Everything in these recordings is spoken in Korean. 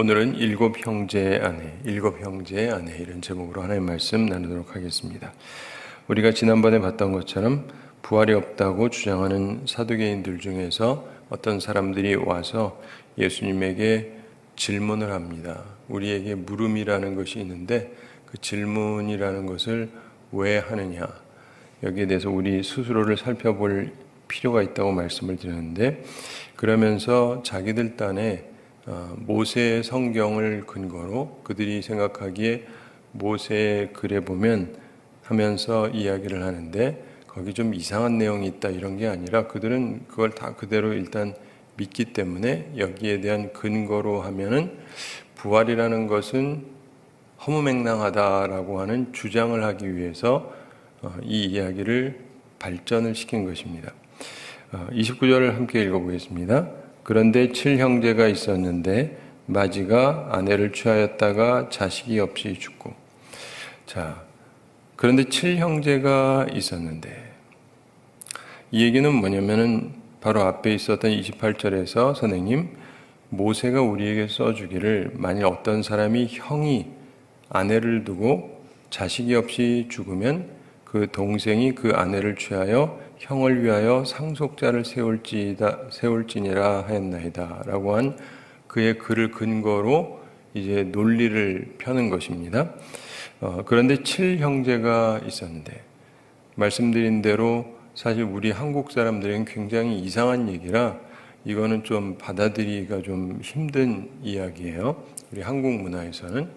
오늘은 일곱 형제의 아내 이런 제목으로 하나님 말씀 나누도록 하겠습니다. 우리가 지난번에 봤던 것처럼 부활이 없다고 주장하는 사두개인들 중에서 어떤 사람들이 와서 예수님에게 질문을 합니다. 우리에게 물음이라는 것이 있는데 그 질문이라는 것을 왜 하느냐, 여기에 대해서 우리 스스로를 살펴볼 필요가 있다고 말씀을 드렸는데, 그러면서 자기들 딴에 모세의 성경을 근거로 그들이 생각하기에 모세의 글에 보면 하면서 이야기를 하는데 거기 좀 이상한 내용이 있다 이런 게 아니라 그들은 그걸 다 그대로 일단 믿기 때문에 여기에 대한 근거로 하면은 부활이라는 것은 허무맹랑하다라고 하는 주장을 하기 위해서 이 이야기를 발전을 시킨 것입니다. 29절을 함께 읽어보겠습니다. 그런데 7형제가 있었는데 마지가 아내를 취하였다가 자식이 없이 죽고. 그런데 7형제가 있었는데, 이 얘기는 뭐냐면은 바로 앞에 있었던 28절에서 선생님, 모세가 우리에게 써주기를 만일 어떤 사람이 형이 아내를 두고 자식이 없이 죽으면 그 동생이 그 아내를 취하여 형을 위하여 상속자를 세울지니라 하였나이다 라고 한 그의 글을 근거로 이제 논리를 펴는 것입니다. 그런데 7형제가 있었는데, 말씀드린 대로 사실 우리 한국 사람들은 굉장히 이상한 얘기라 이거는 좀 받아들이기가 좀 힘든 이야기예요. 우리 한국 문화에서는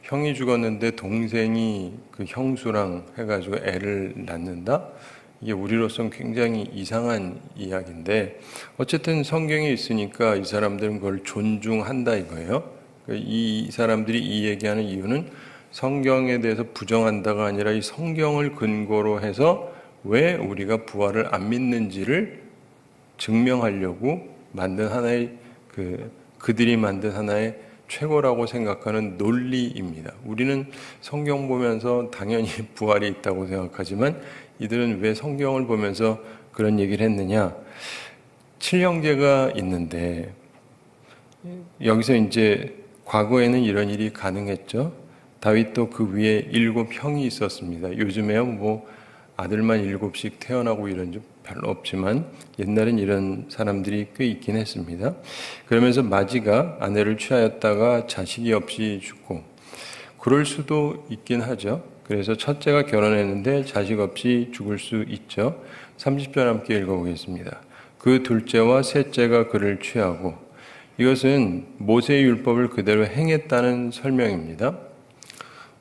형이 죽었는데 동생이 그 형수랑 해가지고 애를 낳는다? 이게 우리로서는 굉장히 이상한 이야기인데, 어쨌든 성경에 있으니까 이 사람들은 그걸 존중한다 이거예요. 이 사람들이 이 얘기하는 이유는 성경에 대해서 부정한다가 아니라 이 성경을 근거로 해서 왜 우리가 부활을 안 믿는지를 증명하려고 만든 하나의 그들이 만든 하나의 최고라고 생각하는 논리입니다. 우리는 성경 보면서 당연히 부활이 있다고 생각하지만 이들은 왜 성경을 보면서 그런 얘기를 했느냐? 7형제가 있는데 여기서 이제 과거에는 이런 일이 가능했죠. 다윗도 그 위에 7형이 있었습니다. 요즘에야 뭐 아들만 7씩 태어나고 이런 좀 별로 없지만 옛날엔 이런 사람들이 꽤 있긴 했습니다. 그러면서 마지가 아내를 취하였다가 자식이 없이 죽고, 그럴 수도 있긴 하죠. 그래서 첫째가 결혼했는데 자식 없이 죽을 수 있죠. 30절 함께 읽어보겠습니다. 그 둘째와 셋째가 그를 취하고, 이것은 모세의 율법을 그대로 행했다는 설명입니다.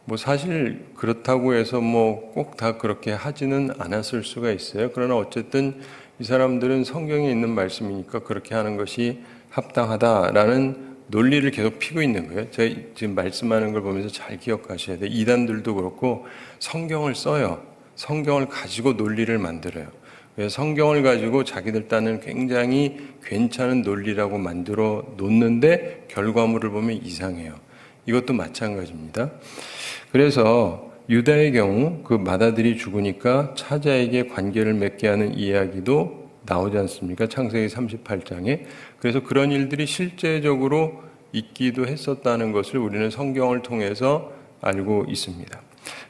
뭐 사실 그렇다고 해서 뭐 꼭 다 그렇게 하지는 않았을 수가 있어요. 그러나 어쨌든 이 사람들은 성경에 있는 말씀이니까 그렇게 하는 것이 합당하다라는 논리를 계속 피고 있는 거예요. 제가 지금 말씀하는 걸 보면서 잘 기억하셔야 돼요. 이단들도 그렇고 성경을 써요. 성경을 가지고 논리를 만들어요. 그래서 성경을 가지고 자기들 딴은 굉장히 괜찮은 논리라고 만들어 놓는데 결과물을 보면 이상해요. 이것도 마찬가지입니다. 그래서 유다의 경우 그 맏아들이 죽으니까 차자에게 관계를 맺게 하는 이야기도 나오지 않습니까? 창세기 38장에. 그래서 그런 일들이 실제적으로 있기도 했었다는 것을 우리는 성경을 통해서 알고 있습니다.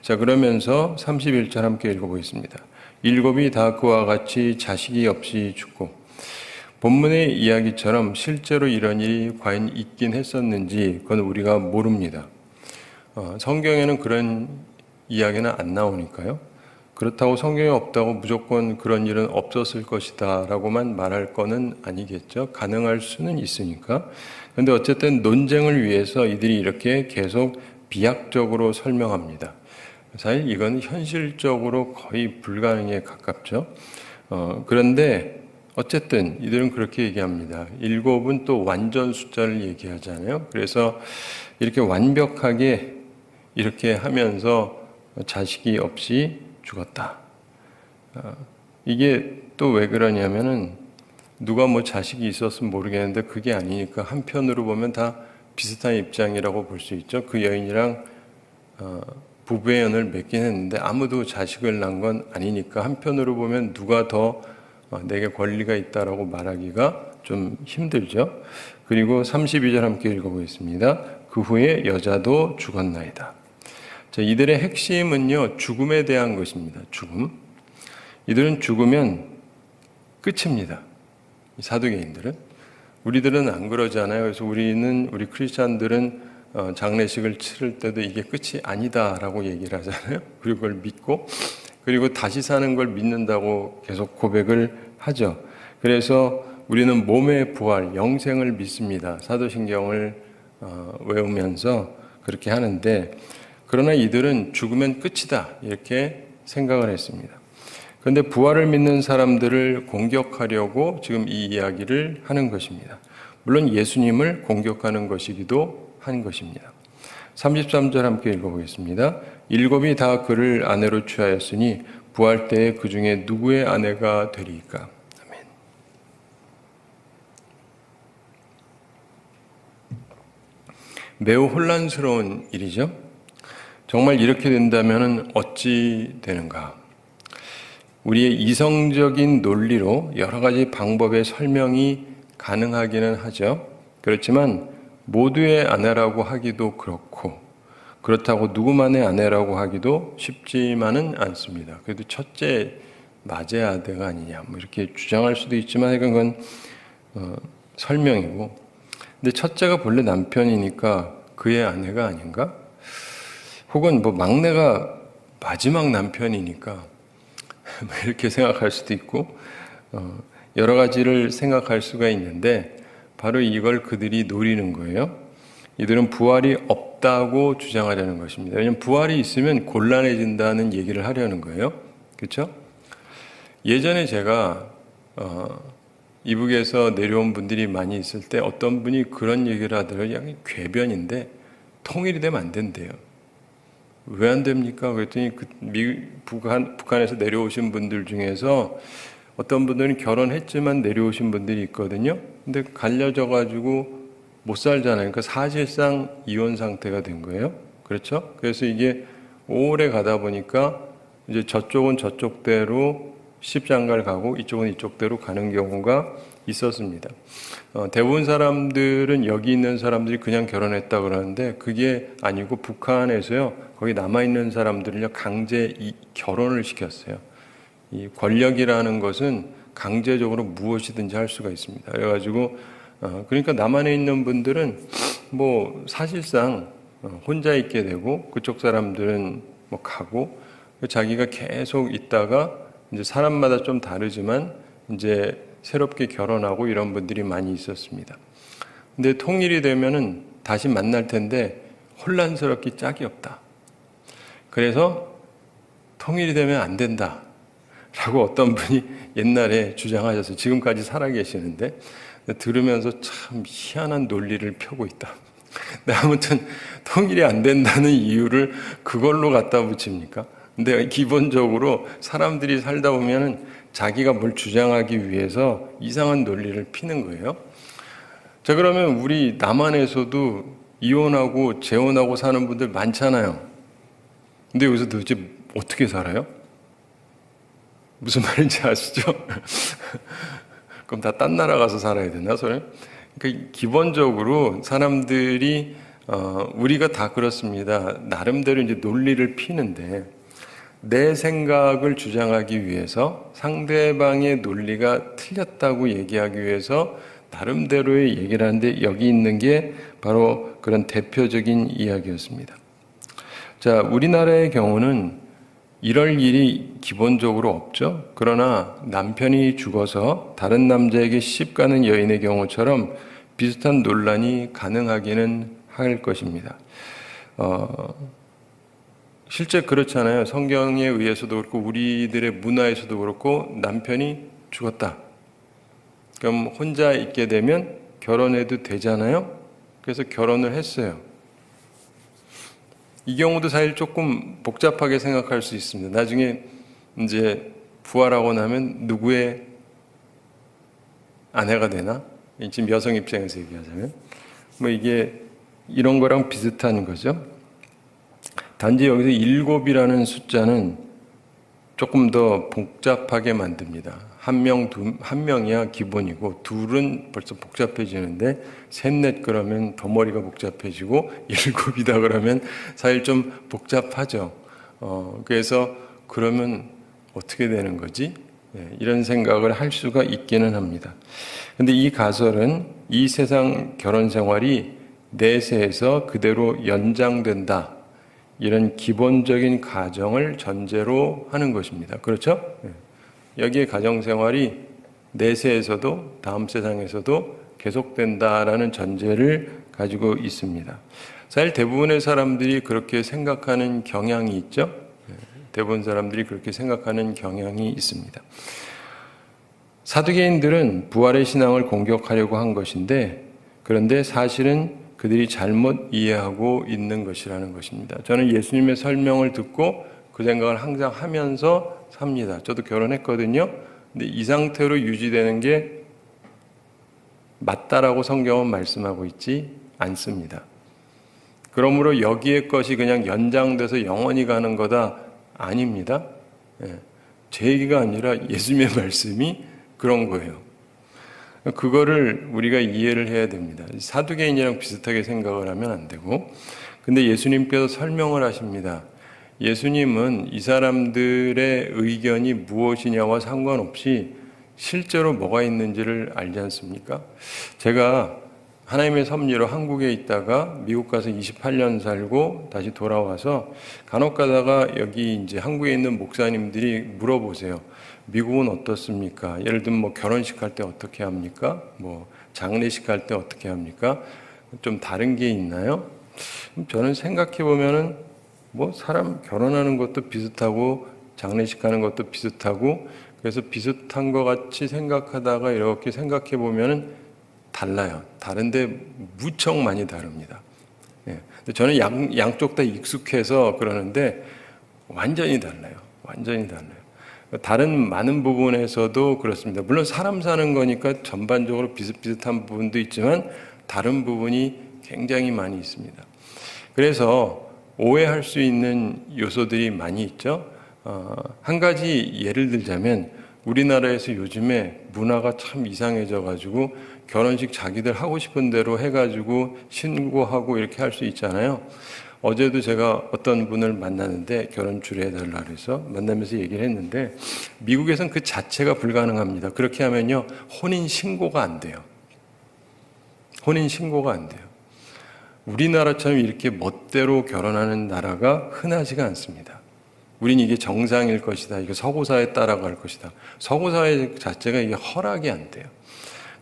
자, 그러면서 31절 함께 읽어보겠습니다. 일곱이 다 그와 같이 자식이 없이 죽고. 본문의 이야기처럼 실제로 이런 일이 과연 있긴 했었는지 그건 우리가 모릅니다. 성경에는 그런 이야기는 안 나오니까요. 그렇다고 성경에 없다고 무조건 그런 일은 없었을 것이다 라고만 말할 거는 아니겠죠. 가능할 수는 있으니까. 그런데 어쨌든 논쟁을 위해서 이들이 이렇게 계속 비약적으로 설명합니다. 사실 이건 현실적으로 거의 불가능에 가깝죠. 그런데 어쨌든 이들은 그렇게 얘기합니다. 7은 또 완전 숫자를 얘기하잖아요. 그래서 이렇게 완벽하게 이렇게 하면서 자식이 없이 죽었다. 이게 또 왜 그러냐면은 누가 뭐 자식이 있었으면 모르겠는데 그게 아니니까 한편으로 보면 다 비슷한 입장이라고 볼 수 있죠. 그 여인이랑 부부의 연을 맺긴 했는데 아무도 자식을 낳은 건 아니니까 한편으로 보면 누가 더 내게 권리가 있다라고 말하기가 좀 힘들죠. 그리고 32절 함께 읽어보겠습니다. 그 후에 여자도 죽었나이다. 자, 이들의 핵심은요, 죽음에 대한 것입니다. 죽음. 이들은 죽으면 끝입니다. 이 사두개인들은. 우리들은 안 그러잖아요. 그래서 우리 크리스찬들은 장례식을 치를 때도 이게 끝이 아니다라고 얘기를 하잖아요. 그리고 그걸 믿고, 그리고 다시 사는 걸 믿는다고 계속 고백을 하죠. 그래서 우리는 몸의 부활, 영생을 믿습니다. 사도신경을 외우면서 그렇게 하는데, 그러나 이들은 죽으면 끝이다 이렇게 생각을 했습니다. 그런데 부활을 믿는 사람들을 공격하려고 지금 이 이야기를 하는 것입니다. 물론 예수님을 공격하는 것이기도 한 것입니다. 33절 함께 읽어보겠습니다. 일곱이 다 그를 아내로 취하였으니 부활 때에 그 중에 누구의 아내가 되리이까? 아멘. 매우 혼란스러운 일이죠. 정말 이렇게 된다면 어찌 되는가? 우리의 이성적인 논리로 여러 가지 방법의 설명이 가능하기는 하죠. 그렇지만 모두의 아내라고 하기도 그렇고, 그렇다고 누구만의 아내라고 하기도 쉽지만은 않습니다. 그래도 첫째 맞의 아내가 아니냐 뭐 이렇게 주장할 수도 있지만 그건 설명이고, 근데 첫째가 본래 남편이니까 그의 아내가 아닌가? 혹은 뭐 막내가 마지막 남편이니까 이렇게 생각할 수도 있고, 여러 가지를 생각할 수가 있는데 바로 이걸 그들이 노리는 거예요. 이들은 부활이 없다고 주장하려는 것입니다. 왜냐하면 부활이 있으면 곤란해진다는 얘기를 하려는 거예요. 그렇죠? 예전에 제가 이북에서 내려온 분들이 많이 있을 때 어떤 분이 그런 얘기를 하더라고요. 그냥 궤변인데 통일이 되면 안 된대요. 왜 안 됩니까? 그랬더니 북한에서 내려오신 분들 중에서 어떤 분들은 결혼했지만 내려오신 분들이 있거든요. 근데 갈려져가지고 못 살잖아요. 그러니까 사실상 이혼 상태가 된 거예요. 그렇죠? 그래서 이게 오래 가다 보니까 이제 저쪽은 저쪽대로 시집장가를 가고 이쪽은 이쪽대로 가는 경우가 있었습니다. 대부분 사람들은 여기 있는 사람들이 그냥 결혼했다 그러는데 그게 아니고 북한에서요, 거기 남아있는 사람들을요, 강제 결혼을 시켰어요. 이 권력이라는 것은 강제적으로 무엇이든지 할 수가 있습니다. 그래가지고, 그러니까 남한에 있는 분들은 뭐 사실상 혼자 있게 되고 그쪽 사람들은 뭐 가고 자기가 계속 있다가 이제 사람마다 좀 다르지만 이제 새롭게 결혼하고 이런 분들이 많이 있었습니다. 근데 통일이 되면은 다시 만날 텐데 혼란스럽기 짝이 없다. 그래서 통일이 되면 안 된다 라고 어떤 분이 옛날에 주장하셔서 지금까지 살아계시는데 들으면서 참 희한한 논리를 펴고 있다. 근데 아무튼 통일이 안 된다는 이유를 그걸로 갖다 붙입니까? 근데 기본적으로 사람들이 살다 보면은 자기가 뭘 주장하기 위해서 이상한 논리를 피는 거예요. 자, 그러면 우리 남한에서도 이혼하고 재혼하고 사는 분들 많잖아요. 근데 여기서 도대체 어떻게 살아요? 무슨 말인지 아시죠? 그럼 다 딴 나라 가서 살아야 되나, 소리? 그러니까 기본적으로 사람들이 우리가 다 그렇습니다. 나름대로 이제 논리를 피는데 내 생각을 주장하기 위해서 상대방의 논리가 틀렸다고 얘기하기 위해서 나름대로의 얘기를 하는데 여기 있는 게 바로 그런 대표적인 이야기였습니다. 자, 우리나라의 경우는 이럴 일이 기본적으로 없죠. 그러나 남편이 죽어서 다른 남자에게 시집가는 여인의 경우처럼 비슷한 논란이 가능하기는 할 것입니다. 실제 그렇잖아요. 성경에 의해서도 그렇고 우리들의 문화에서도 그렇고 남편이 죽었다. 그럼 혼자 있게 되면 결혼해도 되잖아요. 그래서 결혼을 했어요. 이 경우도 사실 조금 복잡하게 생각할 수 있습니다. 나중에 이제 부활하고 나면 누구의 아내가 되나? 지금 여성 입장에서 얘기하자면 뭐 이게 이런 거랑 비슷한 거죠. 단지 여기서 7이라는 숫자는 조금 더 복잡하게 만듭니다. 한 명이야 기본이고 둘은 벌써 복잡해지는데 셋, 넷 그러면 더 머리가 복잡해지고 일곱이다 그러면 사실 좀 복잡하죠. 그래서 그러면 어떻게 되는 거지? 이런 생각을 할 수가 있기는 합니다. 근데 이 가설은 이 세상 결혼 생활이 내세에서 그대로 연장된다. 이런 기본적인 가정을 전제로 하는 것입니다. 그렇죠? 여기에 가정생활이 내세에서도 다음 세상에서도 계속된다라는 전제를 가지고 있습니다. 사실 대부분의 사람들이 그렇게 생각하는 경향이 있죠. 대부분 사람들이 그렇게 생각하는 경향이 있습니다. 사두개인들은 부활의 신앙을 공격하려고 한 것인데 그런데 사실은 그들이 잘못 이해하고 있는 것이라는 것입니다. 저는 예수님의 설명을 듣고 그 생각을 항상 하면서 삽니다. 저도 결혼했거든요. 근데 이 상태로 유지되는 게 맞다라고 성경은 말씀하고 있지 않습니다. 그러므로 여기에 것이 그냥 연장돼서 영원히 가는 거다 아닙니다. 제 얘기가 아니라 예수님의 말씀이 그런 거예요. 그거를 우리가 이해를 해야 됩니다. 사두개인이랑 비슷하게 생각을 하면 안 되고, 근데 예수님께서 설명을 하십니다. 예수님은 이 사람들의 의견이 무엇이냐와 상관없이 실제로 뭐가 있는지를 알지 않습니까? 제가 하나님의 섭리로 한국에 있다가 미국 가서 28년 살고 다시 돌아와서 간혹 가다가 여기 이제 한국에 있는 목사님들이 물어보세요. 미국은 어떻습니까? 예를 들면 뭐 결혼식 할 때 어떻게 합니까? 뭐 장례식 할 때 어떻게 합니까? 좀 다른 게 있나요? 저는 생각해 보면은 뭐 사람 결혼하는 것도 비슷하고 장례식 하는 것도 비슷하고 그래서 비슷한 것 같이 생각하다가 이렇게 생각해 보면은 달라요. 다른데 무척 많이 다릅니다. 근데 저는 양쪽 다 익숙해서 그러는데 완전히 달라요. 완전히 달라요. 다른 많은 부분에서도 그렇습니다. 물론 사람 사는 거니까 전반적으로 비슷비슷한 부분도 있지만 다른 부분이 굉장히 많이 있습니다. 그래서 오해할 수 있는 요소들이 많이 있죠. 한 가지 예를 들자면 우리나라에서 요즘에 문화가 참 이상해져 가지고 결혼식 자기들 하고 싶은 대로 해가지고 신고하고 이렇게 할 수 있잖아요. 어제도 제가 어떤 분을 만나는데 결혼 주례해달라 그래서 만나면서 얘기를 했는데 미국에선 그 자체가 불가능합니다. 그렇게 하면요 혼인 신고가 안 돼요. 혼인 신고가 안 돼요. 우리나라처럼 이렇게 멋대로 결혼하는 나라가 흔하지가 않습니다. 우린 이게 정상일 것이다. 이게 서구사회에 따라갈 것이다. 서구사회 자체가 이게 허락이 안 돼요.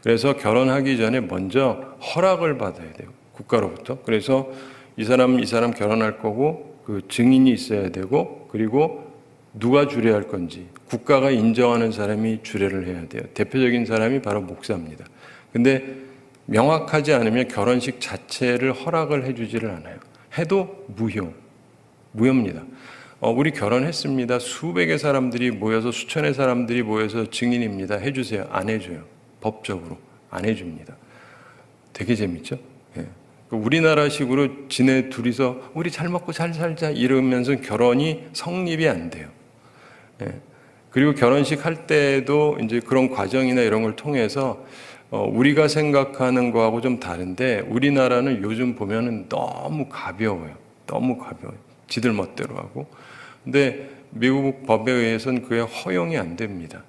그래서 결혼하기 전에 먼저 허락을 받아야 돼요. 국가로부터. 그래서 이 사람 결혼할 거고 그 증인이 있어야 되고 그리고 누가 주례할 건지 국가가 인정하는 사람이 주례를 해야 돼요. 대표적인 사람이 바로 목사입니다. 근데 명확하지 않으면 결혼식 자체를 허락을 해주지를 않아요. 해도 무효입니다. 우리 결혼했습니다. 수백의 사람들이 모여서 수천의 사람들이 모여서 증인입니다. 해주세요. 안 해줘요. 법적으로 안 해줍니다. 되게 재밌죠? 우리나라식으로 지네 둘이서 우리 잘 먹고 잘 살자 이러면서 결혼이 성립이 안 돼요. 그리고 결혼식 할 때도 이제 그런 과정이나 이런 걸 통해서 우리가 생각하는 거하고 좀 다른데 우리나라는 요즘 보면은 너무 가벼워요. 너무 가벼워요. 지들 멋대로 하고. 근데 미국 법에 의해서는 그게 허용이 안 됩니다.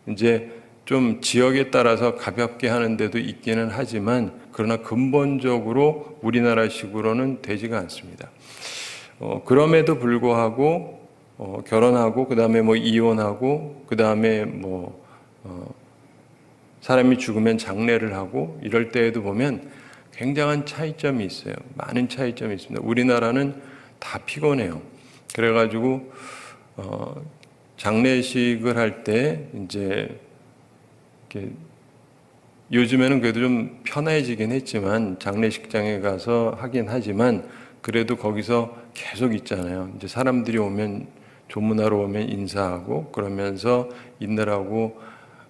이제 좀 지역에 따라서 가볍게 하는 데도 있기는 하지만 그러나 근본적으로 우리나라식으로는 되지가 않습니다. 그럼에도 불구하고 결혼하고 그 다음에 뭐 이혼하고 그 다음에 뭐 사람이 죽으면 장례를 하고 이럴 때에도 보면 굉장한 차이점이 있어요. 많은 차이점이 있습니다. 우리나라는 다 피곤해요. 그래가지고 장례식을 할 때 이제 이렇게 요즘에는 그래도 좀 편해지긴 했지만 장례식장에 가서 하긴 하지만 그래도 거기서 계속 있잖아요. 이제 사람들이 오면 조문하러 오면 인사하고 그러면서 있느라고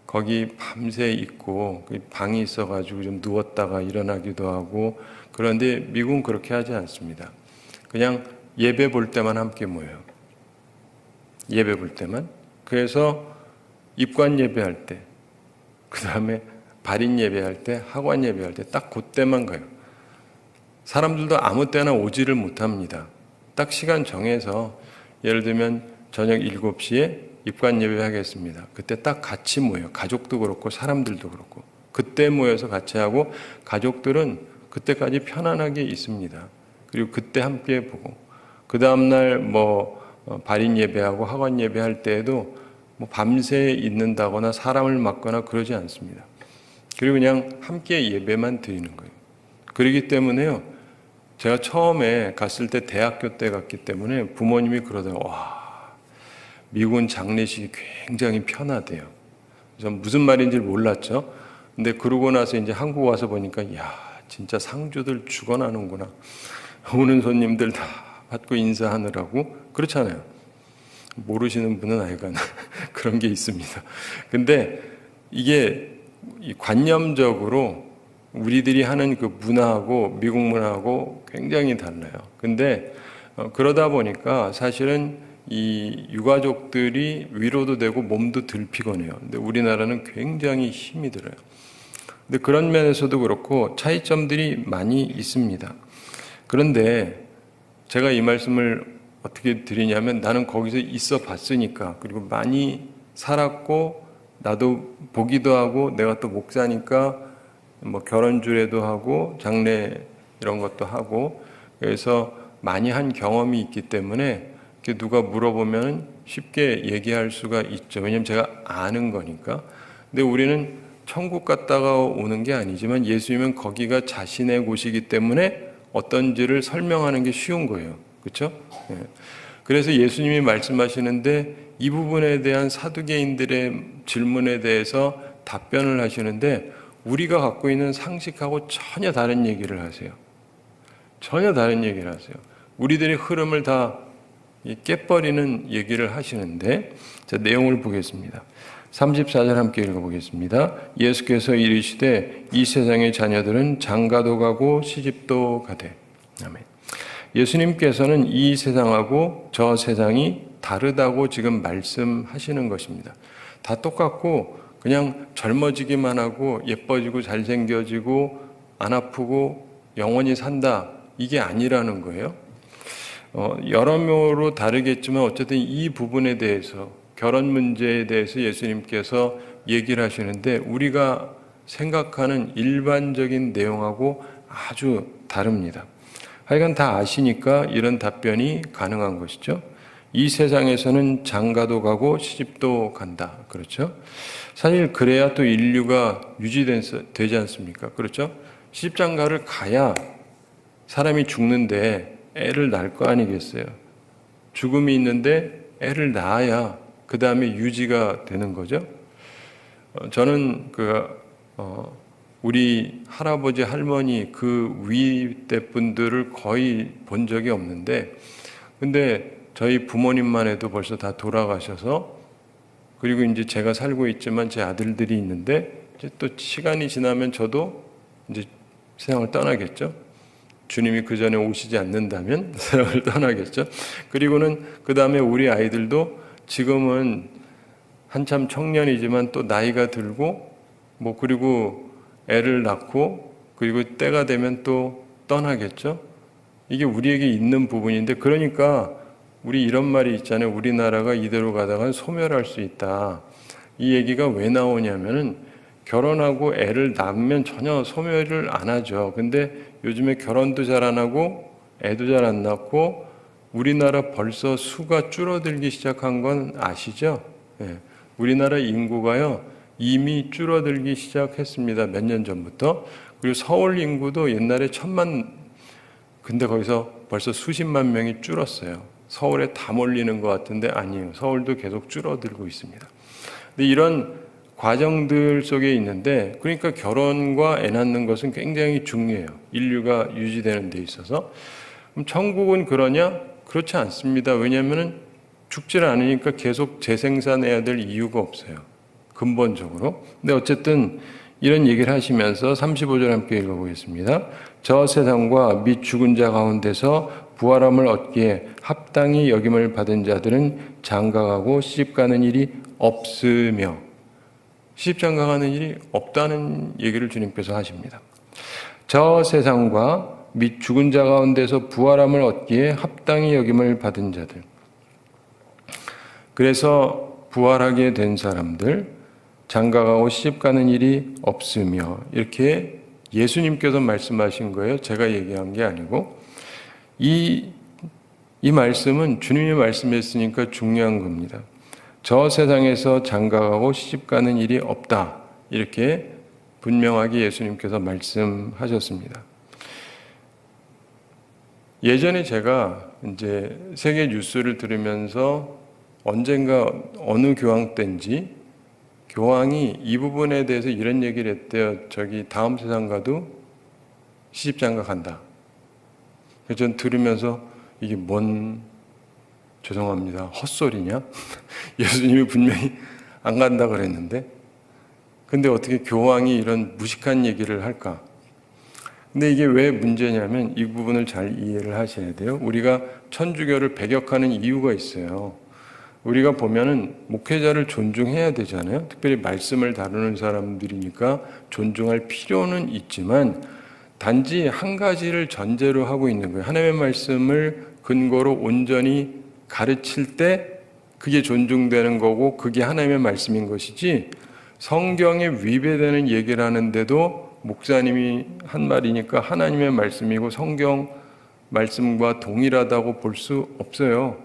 거기 밤새 있고 방이 있어가지고 좀 누웠다가 일어나기도 하고 그런데 미국은 그렇게 하지 않습니다. 그냥 예배 볼 때만 함께 모여요. 예배 볼 때만. 그래서 입관 예배할 때, 그 다음에 발인 예배할 때, 하관 예배할 때 딱 그때만 가요. 사람들도 아무 때나 오지를 못합니다. 딱 시간 정해서 예를 들면 저녁 7시에 입관 예배하겠습니다. 그때 딱 같이 모여요. 가족도 그렇고 사람들도 그렇고. 그때 모여서 같이 하고 가족들은 그때까지 편안하게 있습니다. 그리고 그때 함께 보고 그 다음날 발인 예배하고 하관 예배할 때에도 밤새 있는다거나 사람을 막거나 그러지 않습니다. 그리고 그냥 함께 예배만 드리는 거예요. 그렇기 때문에요. 제가 처음에 갔을 때 대학교 때 갔기 때문에 부모님이 그러더라고요. 와, 미국은 장례식이 굉장히 편하대요. 전 무슨 말인지 몰랐죠. 근데 그러고 나서 이제 한국 와서 보니까 야, 진짜 상주들 죽어나는구나. 오는 손님들 다 받고 인사하느라고 그렇잖아요. 모르시는 분은 아이가 그런 게 있습니다. 근데 이게 관념적으로 우리들이 하는 그 문화하고 미국 문화하고 굉장히 달라요. 근데 그러다 보니까 사실은 이 유가족들이 위로도 되고 몸도 덜 피곤해요. 근데 우리나라는 굉장히 힘이 들어요. 근데 그런 면에서도 그렇고 차이점들이 많이 있습니다. 그런데 제가 이 말씀을 어떻게 드리냐면 나는 거기서 있어 봤으니까 그리고 많이 살았고 나도 보기도 하고 내가 또 목사니까 결혼주례도 하고 장례 이런 것도 하고 그래서 많이 한 경험이 있기 때문에 누가 물어보면 쉽게 얘기할 수가 있죠. 왜냐하면 제가 아는 거니까. 근데 우리는 천국 갔다가 오는 게 아니지만 예수님은 거기가 자신의 곳이기 때문에 어떤지를 설명하는 게 쉬운 거예요. 그렇죠? 예. 그래서 예수님이 말씀하시는데 이 부분에 대한 사두개인들의 질문에 대해서 답변을 하시는데 우리가 갖고 있는 상식하고 전혀 다른 얘기를 하세요. 전혀 다른 얘기를 하세요. 우리들의 흐름을 다 깨버리는 얘기를 하시는데 자, 내용을 보겠습니다. 34절 함께 읽어보겠습니다. 예수께서 이르시되 이 세상의 자녀들은 장가도 가고 시집도 가되. 아멘. 예수님께서는 이 세상하고 저 세상이 다르다고 지금 말씀하시는 것입니다. 다 똑같고 그냥 젊어지기만 하고 예뻐지고 잘생겨지고 안 아프고 영원히 산다. 이게 아니라는 거예요. 여러모로 다르겠지만 어쨌든 이 부분에 대해서 결혼 문제에 대해서 예수님께서 얘기를 하시는데 우리가 생각하는 일반적인 내용하고 아주 다릅니다. 하여간 다 아시니까 이런 답변이 가능한 것이죠. 이 세상에서는 장가도 시집도 간다. 그렇죠? 사실 그래야 또 인류가 유지되지 않습니까? 그렇죠? 시집장가를 가야 사람이 죽는데 애를 낳을 거 아니겠어요? 죽음이 있는데 애를 낳아야 그 다음에 유지가 되는 거죠. 저는 우리 할아버지 할머니 그 위대 분들을 거의 본 적이 없는데, 근데 저희 부모님만 해도 벌써 다 돌아가셔서 그리고 이제 제가 살고 있지만 제 아들들이 있는데 이제 또 시간이 지나면 저도 이제 세상을 떠나겠죠. 주님이 그 전에 오시지 않는다면 세상을 떠나겠죠. 그리고는 그 다음에 우리 아이들도 지금은 한참 청년이지만 또 나이가 들고 그리고 애를 낳고 그리고 때가 되면 또 떠나겠죠. 이게 우리에게 있는 부분인데 그러니까 우리 이런 말이 있잖아요. 우리나라가 이대로 가다가 소멸할 수 있다. 이 얘기가 왜 나오냐면은 결혼하고 애를 낳으면 전혀 소멸을 안 하죠. 근데 요즘에 결혼도 잘 안 하고 애도 잘 안 낳고 우리나라 벌써 수가 줄어들기 시작한 건 아시죠? 예. 우리나라 인구가요 이미 줄어들기 시작했습니다. 몇 년 전부터. 그리고 서울 인구도 옛날에 1,000만, 근데 거기서 벌써 수십만 명이 줄었어요. 서울에 다 몰리는 것 같은데 아니에요. 서울도 계속 줄어들고 있습니다. 근데 이런 과정들 속에 있는데 그러니까 결혼과 애 낳는 것은 굉장히 중요해요. 인류가 유지되는 데 있어서. 그럼 천국은 그러냐? 그렇지 않습니다. 왜냐하면 죽질 않으니까 계속 재생산해야 될 이유가 없어요. 근본적으로. 근데 어쨌든 이런 얘기를 하시면서 35절 함께 읽어보겠습니다. 저 세상과 및 죽은 자 가운데서 부활함을 얻기에 합당히 여김을 받은 자들은 장가가고 시집가는 일이 없으며, 시집장가가는 일이 없다는 얘기를 주님께서 하십니다. 저 세상과 및 죽은 자 가운데서 부활함을 얻기에 합당히 여김을 받은 자들. 그래서 부활하게 된 사람들, 장가가고 시집가는 일이 없으며, 이렇게 예수님께서 말씀하신 거예요. 제가 얘기한 게 아니고. 이 말씀은 주님이 말씀했으니까 중요한 겁니다. 저 세상에서 장가가고 시집가는 일이 없다. 이렇게 분명하게 예수님께서 말씀하셨습니다. 예전에 제가 이제 세계 뉴스를 들으면서 언젠가 어느 교황 때인지 교황이 이 부분에 대해서 이런 얘기를 했대요. 저기 다음 세상 가도 시집장가 간다. 그래서 전 들으면서 이게 죄송합니다. 헛소리냐? 예수님이 분명히 안 간다 그랬는데. 근데 어떻게 교황이 이런 무식한 얘기를 할까? 근데 이게 왜 문제냐면 이 부분을 잘 이해를 하셔야 돼요. 우리가 천주교를 배격하는 이유가 있어요. 우리가 보면은 목회자를 존중해야 되잖아요. 특별히 말씀을 다루는 사람들이니까 존중할 필요는 있지만 단지 한 가지를 전제로 하고 있는 거예요. 하나님의 말씀을 근거로 온전히 가르칠 때 그게 존중되는 거고 그게 하나님의 말씀인 것이지, 성경에 위배되는 얘기를 하는데도 목사님이 한 말이니까 하나님의 말씀이고 성경 말씀과 동일하다고 볼 수 없어요.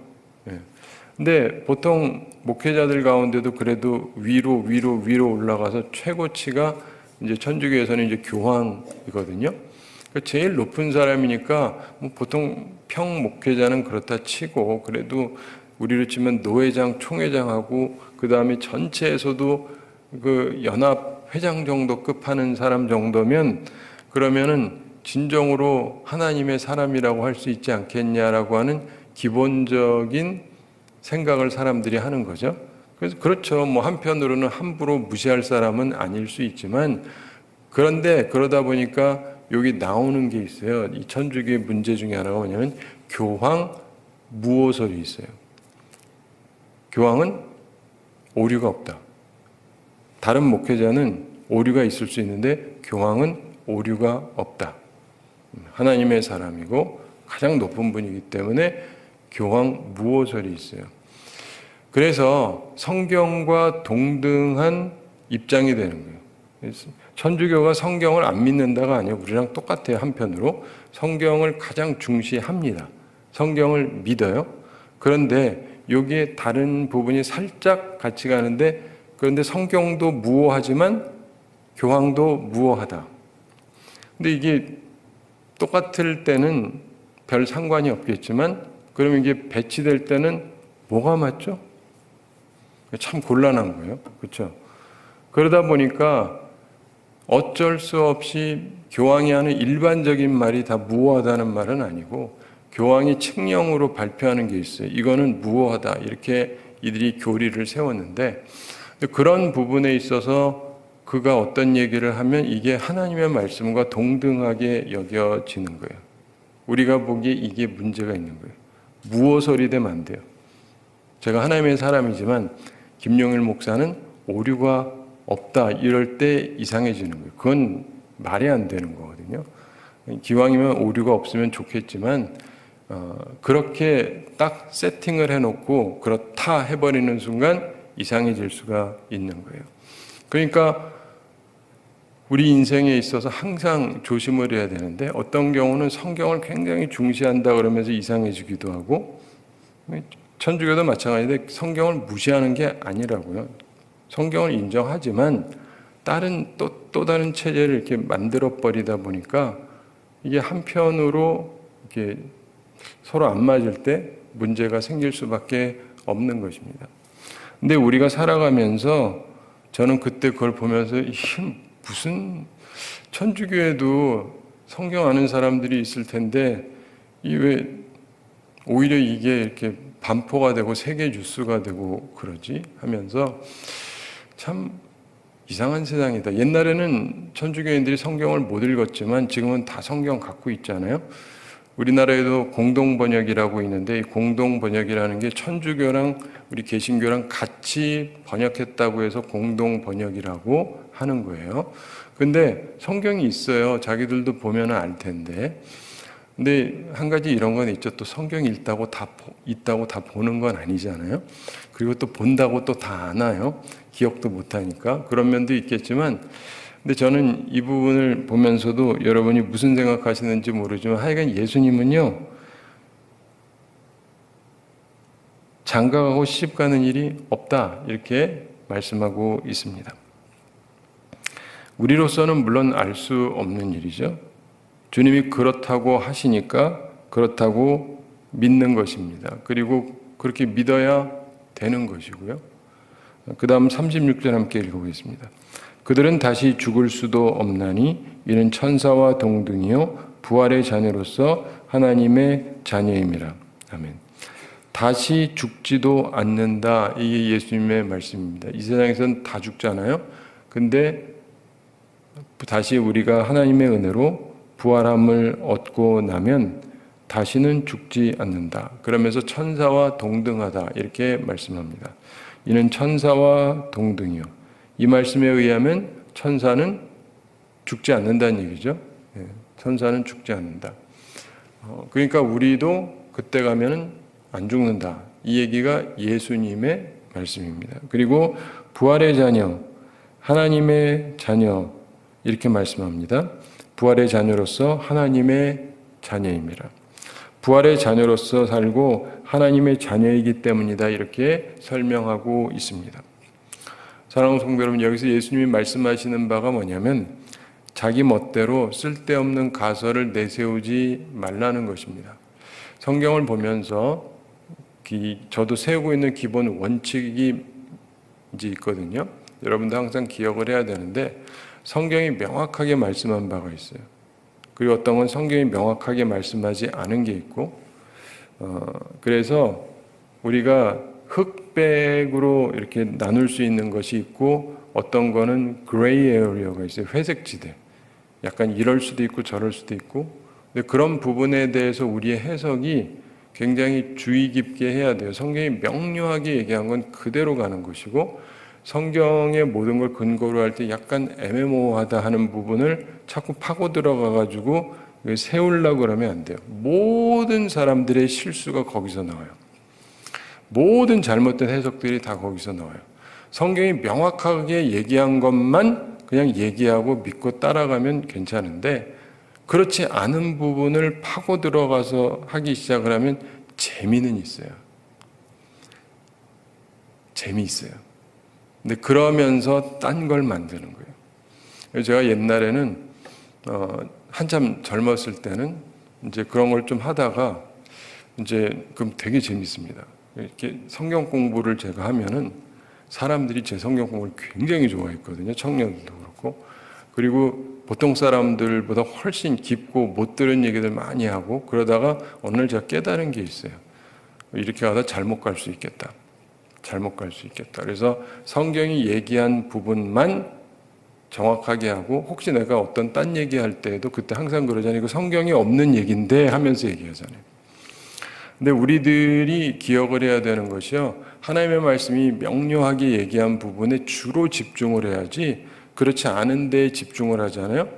근데 보통 목회자들 가운데도 그래도 위로 올라가서 최고치가 이제 천주교에서는 이제 교황이거든요. 제일 높은 사람이니까 보통 평 목회자는 그렇다 치고, 그래도 우리로 치면 노회장, 총회장하고 그 다음에 전체에서도 그 연합 회장 정도 급 하는 사람 정도면 그러면은 진정으로 하나님의 사람이라고 할 수 있지 않겠냐라고 하는 기본적인 생각을 사람들이 하는 거죠. 그래서 그렇죠. 한편으로는 함부로 무시할 사람은 아닐 수 있지만, 그런데 그러다 보니까 여기 나오는 게 있어요. 이 천주교의 문제 중에 하나가 뭐냐면 교황 무오설이 있어요. 교황은 오류가 없다. 다른 목회자는 오류가 있을 수 있는데 교황은 오류가 없다. 하나님의 사람이고 가장 높은 분이기 때문에 교황 무오설이 있어요. 그래서 성경과 동등한 입장이 되는 거예요. 천주교가 성경을 안 믿는다가 아니에요. 우리랑 똑같아요. 한편으로 성경을 가장 중시합니다. 성경을 믿어요. 그런데 여기에 다른 부분이 살짝 같이 가는데, 그런데 성경도 무오하지만 교황도 무오하다. 근데 이게 똑같을 때는 별 상관이 없겠지만, 그러면 이게 배치될 때는 뭐가 맞죠? 참 곤란한 거예요. 그렇죠? 그러다 보니까 어쩔 수 없이 교황이 하는 일반적인 말이 다 무오하다는 말은 아니고, 교황이 칙령으로 발표하는 게 있어요. 이거는 무오하다. 이렇게 이들이 교리를 세웠는데, 그런 부분에 있어서 그가 어떤 얘기를 하면 이게 하나님의 말씀과 동등하게 여겨지는 거예요. 우리가 보기에 이게 문제가 있는 거예요. 무오설이 되면 안 돼요. 제가 하나님의 사람이지만 김용일 목사는 오류가 없다 이럴 때 이상해지는 거예요. 그건 말이 안 되는 거거든요. 기왕이면 오류가 없으면 좋겠지만 그렇게 딱 세팅을 해놓고 그렇다 해버리는 순간 이상해질 수가 있는 거예요. 그러니까 우리 인생에 있어서 항상 조심을 해야 되는데, 어떤 경우는 성경을 굉장히 중시한다 그러면서 이상해지기도 하고, 천주교도 마찬가지인데 성경을 무시하는 게 아니라고요. 성경을 인정하지만 또 다른 체제를 이렇게 만들어 버리다 보니까 이게 한편으로 이렇게 서로 안 맞을 때 문제가 생길 수밖에 없는 것입니다. 근데 우리가 살아가면서 저는 그때 그걸 보면서 무슨 천주교에도 성경 아는 사람들이 있을 텐데 왜 오히려 이게 이렇게 반포가 되고 세계 뉴스가 되고 그러지 하면서 참 이상한 세상이다. 옛날에는 천주교인들이 성경을 못 읽었지만 지금은 다 성경 갖고 있잖아요. 우리나라에도 공동번역이라고 있는데 이 공동번역이라는 게 천주교랑 우리 개신교랑 같이 번역했다고 해서 공동번역이라고 하는 거예요. 근데 성경이 있어요. 자기들도 보면 알 텐데. 근데 한 가지 이런 건 있죠. 또 성경 있다고 다 보는 건 아니잖아요. 그리고 또 본다고 또 다 아나요? 기억도 못하니까. 그런 면도 있겠지만, 근데 저는 이 부분을 보면서도 여러분이 무슨 생각하시는지 모르지만 하여간 예수님은요, 장가가고 시집가는 일이 없다 이렇게 말씀하고 있습니다. 우리로서는 물론 알 수 없는 일이죠. 주님이 그렇다고 하시니까 그렇다고 믿는 것입니다. 그리고 그렇게 믿어야 되는 것이고요. 그 다음 36절 함께 읽어보겠습니다. 그들은 다시 죽을 수도 없나니 이는 천사와 동등이요 부활의 자녀로서 하나님의 자녀임이라. 아멘. 다시 죽지도 않는다. 이게 예수님의 말씀입니다. 이 세상에서는 다 죽잖아요. 근데 다시 우리가 하나님의 은혜로 부활함을 얻고 나면 다시는 죽지 않는다. 그러면서 천사와 동등하다. 이렇게 말씀합니다. 이는 천사와 동등이요. 이 말씀에 의하면 천사는 죽지 않는다는 얘기죠. 천사는 죽지 않는다. 그러니까 우리도 그때 가면은 안 죽는다. 이 얘기가 예수님의 말씀입니다. 그리고 부활의 자녀, 하나님의 자녀 이렇게 말씀합니다. 부활의 자녀로서 하나님의 자녀입니다. 부활의 자녀로서 살고 하나님의 자녀이기 때문이다. 이렇게 설명하고 있습니다. 사랑하는 성도 여러분, 여기서 예수님이 말씀하시는 바가 뭐냐면 자기 멋대로 쓸데없는 가설을 내세우지 말라는 것입니다. 성경을 보면서 저도 세우고 있는 기본 원칙이 이제 있거든요. 여러분도 항상 기억을 해야 되는데 성경이 명확하게 말씀한 바가 있어요. 그리고 어떤 건 성경이 명확하게 말씀하지 않은 게 있고, 그래서 우리가 흑백으로 이렇게 나눌 수 있는 것이 있고, 어떤 거는 그레이 에어리어가 있어요. 회색 지대. 약간 이럴 수도 있고 저럴 수도 있고, 근데 그런 부분에 대해서 우리의 해석이 굉장히 주의 깊게 해야 돼요. 성경이 명료하게 얘기한 건 그대로 가는 것이고, 성경의 모든 걸 근거로 할 때 약간 애매모호하다 하는 부분을 자꾸 파고 들어가가지고 세우려고 그러면 안 돼요. 모든 사람들의 실수가 거기서 나와요. 모든 잘못된 해석들이 다 거기서 나와요. 성경이 명확하게 얘기한 것만 그냥 얘기하고 믿고 따라가면 괜찮은데, 그렇지 않은 부분을 파고 들어가서 하기 시작을 하면 재미는 있어요. 재미있어요. 근데 그러면서 딴 걸 만드는 거예요. 제가 옛날에는 한참 젊었을 때는 이제 그런 걸 좀 하다가 이제 그럼 되게 재밌습니다. 이렇게 성경 공부를 제가 하면은 사람들이 제 성경 공부를 굉장히 좋아했거든요. 청년들도 그렇고. 그리고 보통 사람들보다 훨씬 깊고 못 들은 얘기들 많이 하고, 그러다가 어느 날 제가 깨달은 게 있어요. 이렇게 하다 잘못 갈 수 있겠다. 잘못 갈 수 있겠다. 그래서 성경이 얘기한 부분만 정확하게 하고, 혹시 내가 어떤 딴 얘기할 때에도 그때 항상 그러잖아요. 이거 성경이 없는 얘기인데 하면서 얘기하잖아요. 근데 우리들이 기억을 해야 되는 것이요, 하나님의 말씀이 명료하게 얘기한 부분에 주로 집중을 해야지, 그렇지 않은 데에 집중을 하잖아요.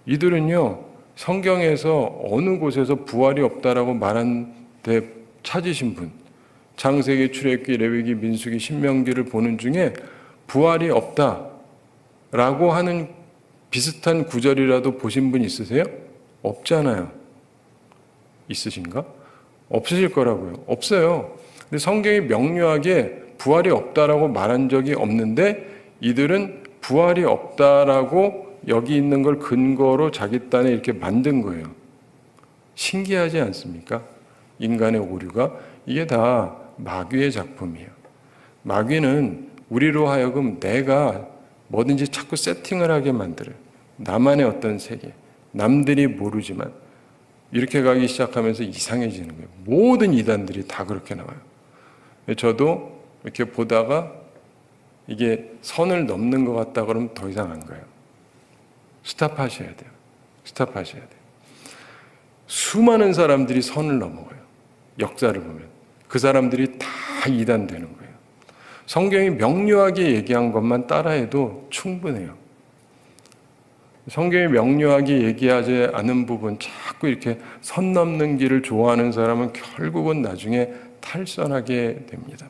이들은요, 성경에서 어느 곳에서 부활이 없다라고 말한 데 찾으신 분, 창세기, 출애굽기, 레위기, 민수기, 신명기를 보는 중에 부활이 없다라고 하는 비슷한 구절이라도 보신 분 있으세요? 없잖아요. 있으신가? 없으실 거라고요. 없어요. 근데 성경이 명료하게 부활이 없다라고 말한 적이 없는데, 이들은 부활이 없다라고 여기 있는 걸 근거로 자기 딴에 이렇게 만든 거예요. 신기하지 않습니까? 인간의 오류가. 이게 다 마귀의 작품이에요. 마귀는 우리로 하여금 내가 뭐든지 자꾸 세팅을 하게 만들어요. 나만의 어떤 세계, 남들이 모르지만 이렇게 가기 시작하면서 이상해지는 거예요. 모든 이단들이 다 그렇게 나와요. 저도 이렇게 보다가 이게 선을 넘는 것 같다 그러면 더 이상 안 가요. 스탑하셔야 돼요. 스탑하셔야 돼요. 수많은 사람들이 선을 넘어가요. 역사를 보면 그 사람들이 다 이단되는 거예요. 성경이 명료하게 얘기한 것만 따라해도 충분해요. 성경이 명료하게 얘기하지 않은 부분, 자꾸 이렇게 선 넘는 길을 좋아하는 사람은 결국은 나중에 탈선하게 됩니다.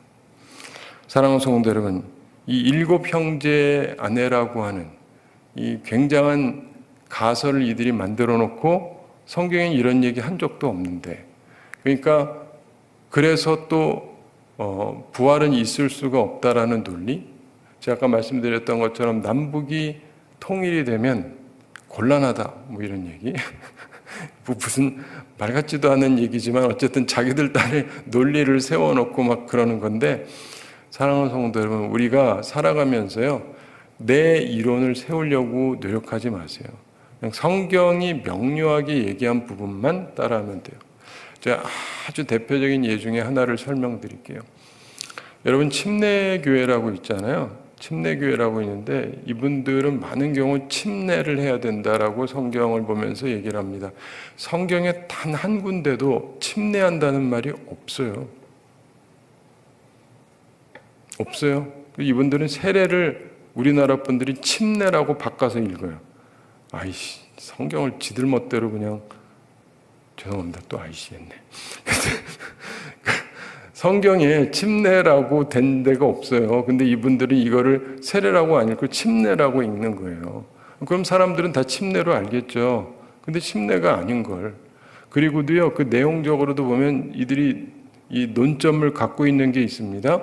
사랑하는 성도 여러분, 이 일곱 형제 아내라고 하는 이 굉장한 가설을 이들이 만들어 놓고 성경에 이런 얘기 한 적도 없는데, 그러니까 그래서 또 부활은 있을 수가 없다라는 논리, 제가 아까 말씀드렸던 것처럼 남북이 통일이 되면 곤란하다 뭐 이런 얘기 무슨 말 같지도 않은 얘기지만 어쨌든 자기들 딴에 논리를 세워놓고 막 그러는 건데, 사랑하는 성도 여러분, 우리가 살아가면서요 내 이론을 세우려고 노력하지 마세요. 그냥 성경이 명료하게 얘기한 부분만 따라하면 돼요. 제가 아주 대표적인 예 중에 하나를 설명드릴게요. 여러분, 침례교회라고 있잖아요. 침례교회라고 있는데 이분들은 많은 경우 침례를 해야 된다라고 성경을 보면서 얘기를 합니다. 성경에 단 한 군데도 침례한다는 말이 없어요. 없어요. 이분들은 세례를 우리나라 분들이 침례라고 바꿔서 읽어요. 아이씨, 성경을 지들 멋대로 그냥, 죄송합니다. 또 아이씨 했네. 성경에 침례라고 된 데가 없어요. 근데 이분들은 이거를 세례라고 안 읽고 침례라고 읽는 거예요. 그럼 사람들은 다 침례로 알겠죠. 근데 침례가 아닌 걸. 그리고도요, 그 내용적으로도 보면 이들이 이 논점을 갖고 있는 게 있습니다.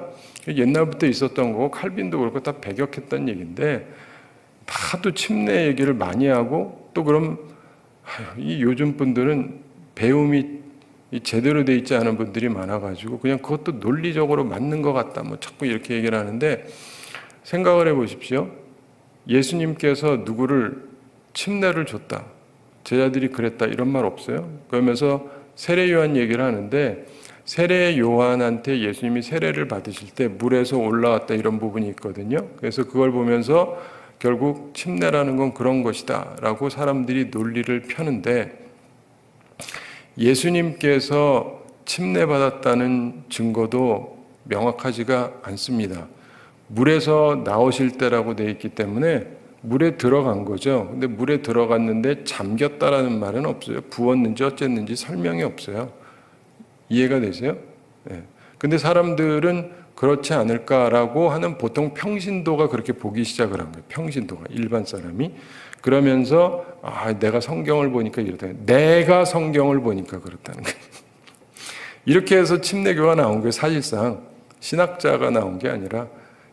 옛날부터 있었던 거고 칼빈도 그렇고 다 배격했던 얘기인데, 다도 침례 얘기를 많이 하고, 또 그럼 이 요즘 분들은 배움이 제대로 돼 있지 않은 분들이 많아가지고 그냥 그것도 논리적으로 맞는 것 같다 뭐 자꾸 이렇게 얘기를 하는데, 생각을 해보십시오. 예수님께서 누구를 침례를 줬다, 제자들이 그랬다, 이런 말 없어요. 그러면서 세례 요한 얘기를 하는데, 세례 요한한테 예수님이 세례를 받으실 때 물에서 올라왔다 이런 부분이 있거든요. 그래서 그걸 보면서 결국 침례라는 건 그런 것이다 라고 사람들이 논리를 펴는데, 예수님께서 침례받았다는 증거도 명확하지가 않습니다. 물에서 나오실 때라고 되어 있기 때문에 물에 들어간 거죠. 근데 물에 들어갔는데 잠겼다라는 말은 없어요. 부었는지 어쨌는지 설명이 없어요. 이해가 되세요? 네. 근데 사람들은 그렇지 않을까라고 하는 보통 평신도가 그렇게 보기 시작을 한 거예요. 평신도가, 일반 사람이. 그러면서 내가 성경을 보니까 이렇다. 내가 성경을 보니까 그렇다는 거예요. 이렇게 해서 침례교가 나온 게 사실상 신학자가 나온 게 아니라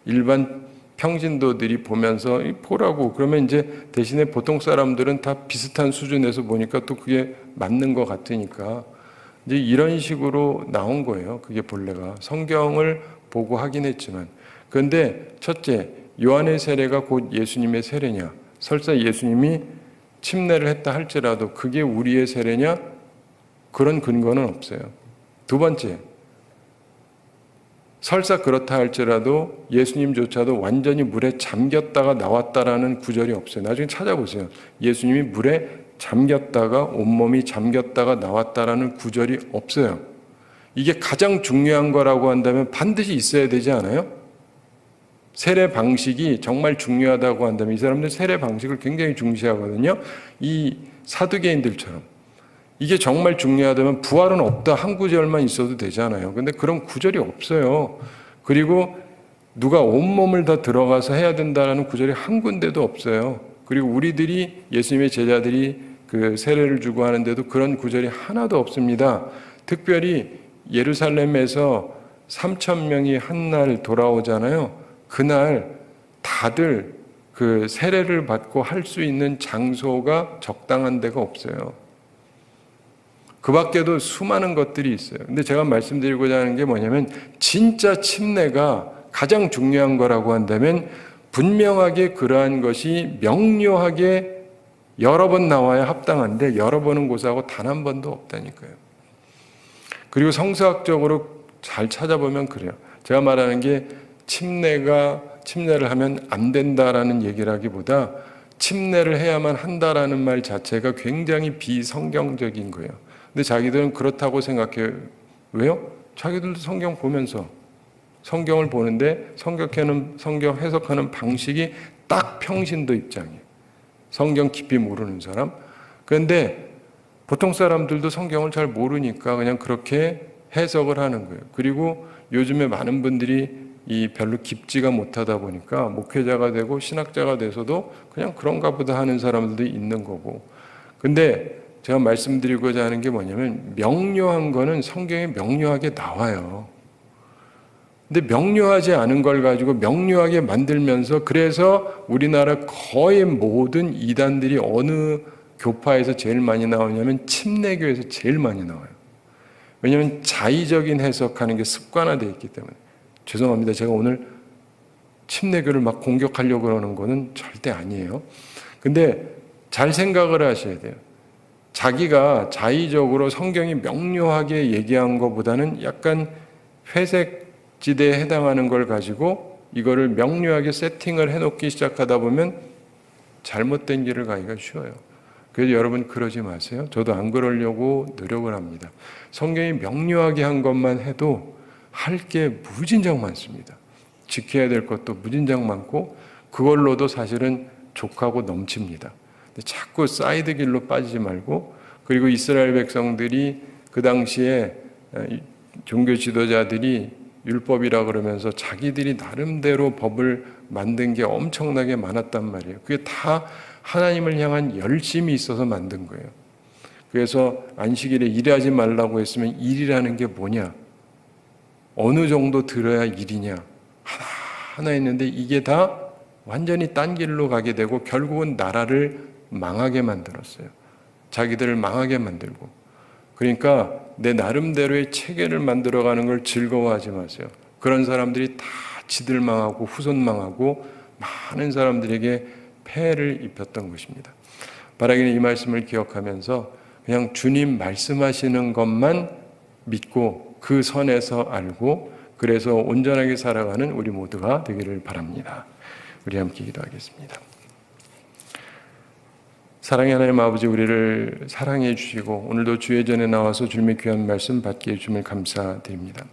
일반 평신도들이 보면서 보라고, 그러면 이제 대신에 보통 사람들은 다 비슷한 수준에서 보니까 또 그게 맞는 것 같으니까 이제 이런 식으로 나온 거예요. 그게 본래가 성경을 보고 하긴 했지만. 그런데 첫째, 요한의 세례가 곧 예수님의 세례냐? 설사 예수님이 침례를 했다 할지라도 그게 우리의 세례냐? 그런 근거는 없어요. 두 번째, 설사 그렇다 할지라도 예수님조차도 완전히 물에 잠겼다가 나왔다라는 구절이 없어요. 나중에 찾아보세요. 예수님이 물에 잠겼다가 온몸이 잠겼다가 나왔다라는 구절이 없어요. 이게 가장 중요한 거라고 한다면 반드시 있어야 되지 않아요? 세례 방식이 정말 중요하다고 한다면, 이 사람들 세례 방식을 굉장히 중시하거든요. 이 사두개인들처럼. 이게 정말 중요하다면 부활은 없다 한 구절만 있어도 되잖아요. 근데 그런 구절이 없어요. 그리고 누가 온몸을 다 들어가서 해야 된다는 구절이 한 군데도 없어요. 그리고 우리들이, 예수님의 제자들이 그 세례를 주고 하는데도 그런 구절이 하나도 없습니다. 특별히 예루살렘에서 3,000명이 한 날 돌아오잖아요. 그날 다들 그 세례를 받고 할 수 있는 장소가 적당한 데가 없어요. 그 밖에도 수많은 것들이 있어요. 근데 제가 말씀드리고자 하는 게 뭐냐면, 진짜 침례가 가장 중요한 거라고 한다면 분명하게 그러한 것이 명료하게 여러 번 나와야 합당한데, 여러 번은 고사하고 단 한 번도 없다니까요. 그리고 성서학적으로 잘 찾아보면 그래요. 제가 말하는 게 침례를 하면 안 된다라는 얘기라기보다 침례를 해야만 한다라는 말 자체가 굉장히 비성경적인 거예요. 근데 자기들은 그렇다고 생각해요. 왜요? 자기들도 성경 보면서 성경을 보는데 성경 해석하는 방식이 딱 평신도 입장이에요. 성경 깊이 모르는 사람. 그런데 보통 사람들도 성경을 잘 모르니까 그냥 그렇게 해석을 하는 거예요. 그리고 요즘에 많은 분들이 별로 깊지가 못하다 보니까 목회자가 되고 신학자가 돼서도 그냥 그런가 보다 하는 사람들도 있는 거고. 근데 제가 말씀드리고자 하는 게 뭐냐면 명료한 거는 성경에 명료하게 나와요. 근데 명료하지 않은 걸 가지고 명료하게 만들면서 그래서 우리나라 거의 모든 이단들이 어느 교파에서 제일 많이 나오냐면 침례교에서 제일 많이 나와요. 왜냐하면 자의적인 해석하는 게 습관화되어 있기 때문에. 죄송합니다. 제가 오늘 침례교를 막 공격하려고 그러는 거는 절대 아니에요. 근데 잘 생각을 하셔야 돼요. 자기가 자의적으로 성경이 명료하게 얘기한 것보다는 약간 회색 지대에 해당하는 걸 가지고 이거를 명료하게 세팅을 해놓기 시작하다 보면 잘못된 길을 가기가 쉬워요. 그래서 여러분 그러지 마세요. 저도 안 그러려고 노력을 합니다. 성경이 명료하게 한 것만 해도 할 게 무진장 많습니다. 지켜야 될 것도 무진장 많고 그걸로도 사실은 족하고 넘칩니다. 근데 자꾸 사이드 길로 빠지지 말고, 그리고 이스라엘 백성들이 그 당시에 종교 지도자들이 율법이라 그러면서 자기들이 나름대로 법을 만든 게 엄청나게 많았단 말이에요. 그게 다 하나님을 향한 열심이 있어서 만든 거예요. 그래서 안식일에 일하지 말라고 했으면 일이라는 게 뭐냐? 어느 정도 들어야 일이냐? 하나 했는데 이게 다 완전히 딴 길로 가게 되고 결국은 나라를 망하게 만들었어요. 자기들을 망하게 만들고. 그러니까 내 나름대로의 체계를 만들어가는 걸 즐거워하지 마세요. 그런 사람들이 다 지들 망하고 후손 망하고 많은 사람들에게 폐해를 입혔던 것입니다. 바라기는 이 말씀을 기억하면서 그냥 주님 말씀하시는 것만 믿고 그 선에서 알고 그래서 온전하게 살아가는 우리 모두가 되기를 바랍니다. 우리 함께 기도하겠습니다. 사랑의 하나님 아버지, 우리를 사랑해 주시고 오늘도 주의 전에 나와서 주님의 귀한 말씀 받게 해주심을 감사드립니다.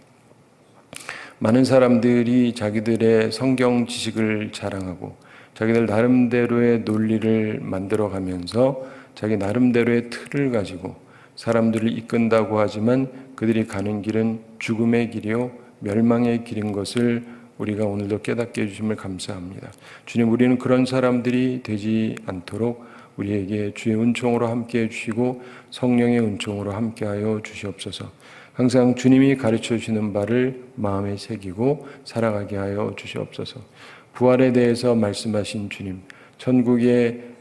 많은 사람들이 자기들의 성경 지식을 자랑하고 자기들 나름대로의 논리를 만들어가면서 자기 나름대로의 틀을 가지고 사람들을 이끈다고 하지만 그들이 가는 길은 죽음의 길이요 멸망의 길인 것을 우리가 오늘도 깨닫게 해주심을 감사합니다. 주님, 우리는 그런 사람들이 되지 않도록 우리에게 주의 은총으로 함께해 주시고 성령의 은총으로 함께하여 주시옵소서. 항상 주님이 가르쳐 주시는 바를 마음에 새기고 살아가게 하여 주시옵소서. 부활에 대해서 말씀하신 주님, 천국의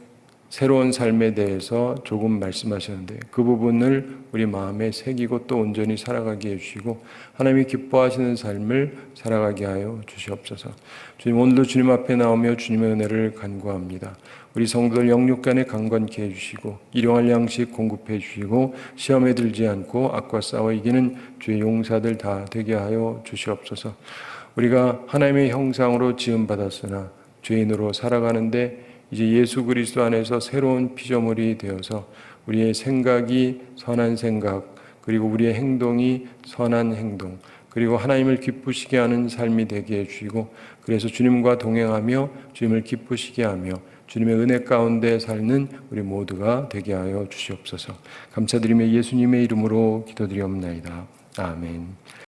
새로운 삶에 대해서 조금 말씀하셨는데 그 부분을 우리 마음에 새기고 또 온전히 살아가게 해주시고 하나님이 기뻐하시는 삶을 살아가게 하여 주시옵소서. 주님, 오늘도 주님 앞에 나오며 주님의 은혜를 간구합니다. 우리 성도들 영육간에 강건케 해주시고 일용할 양식 공급해 주시고 시험에 들지 않고 악과 싸워 이기는 주의 용사들 다 되게 하여 주시옵소서. 우리가 하나님의 형상으로 지음받았으나 죄인으로 살아가는데 이제 예수 그리스도 안에서 새로운 피조물이 되어서 우리의 생각이 선한 생각, 그리고 우리의 행동이 선한 행동, 그리고 하나님을 기쁘시게 하는 삶이 되게 해주시고 그래서 주님과 동행하며 주님을 기쁘시게 하며 주님의 은혜 가운데 사는 우리 모두가 되게 하여 주시옵소서. 감사드리며 예수님의 이름으로 기도드리옵나이다. 아멘.